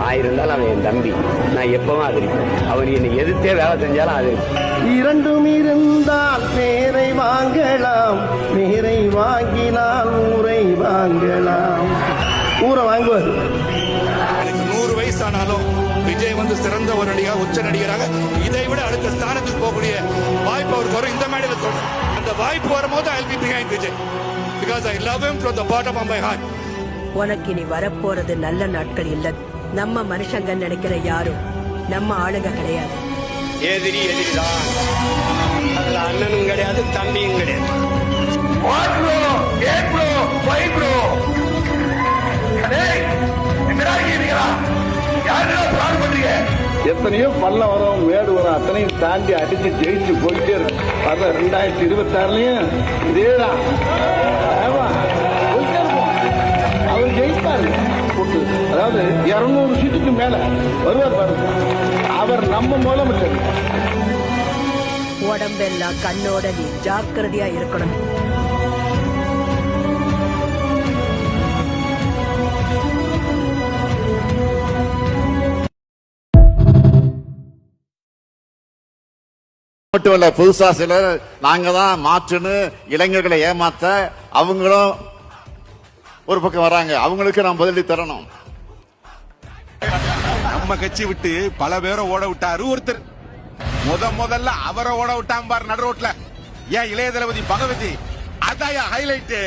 ஆயிருந்தாலும் அவன் என் தம்பி, நான் எப்பவும் ஆதரிப்பேன். அவன் என்னை எதிர்த்தே வேலை செஞ்சாலும் ஆதரிப்பேன். இரண்டும் இருந்தால் பேரை வாங்கலாம், பேரை வாங்கினால் ஊரை வாங்கலாம். ஊரை வாங்குவார். 100 வயசானாலும் விஜய் வந்து சிறந்த ஒரு நடிகர், உச்ச நடிகராக இதை விட அடுத்த ஸ்தானத்துக்கு போகக்கூடிய வாய்ப்பு அவருக்கு வரும். இந்த மேடையில் சொல்றேன், அந்த வாய்ப்பு வரும்போது I'll be behind Vijay, because I love him from the bottom of my heart. உனக்கு இனி வரப்போறது நல்ல நாட்கள் இல்ல. நம்ம மனுஷங்க நினைக்கிற யாரும் நம்ம ஆளுங்க கிடையாது. எதிரி எதிரிதான், அதுல அண்ணனும் கிடையாது, தம்பியும் கிடையாது. எத்தனையோ பள்ளம் வரும், மேடு வரும், அத்தனையும் தாண்டி அடிச்சு ஜெயிச்சு போயிட்டே இருக்கும். 2026 இதேதான். அவர் ஜெயிப்பாரு. அதாவது 200 சீட்டுக்கு மேல வருவார் பாருங்க. அவர் நம்ம முதலமைச்சர். உடம்பெல்லாம் கண்ணோட நீ ஜாக்கிரதையா இருக்கணும். மட்டும் இல்ல, புதுசா சிலர் நாங்க தான் மாற்றுன்னு இளைஞர்களை ஏமாத்த அவங்களும் ஒரு பக்கம் வராங்க. அவங்களுக்கு நாம் பதிலடி தரணும். நம்ம கட்சி விட்டு பல பேரை ஓட விட்டாரு ஒருத்தர். முதல்ல அவரை ஓட விட்டான் பாரு நடு ரோட்ல. ஏன் இளைய தளபதி பகவதி, அதான் ஹைலைட்.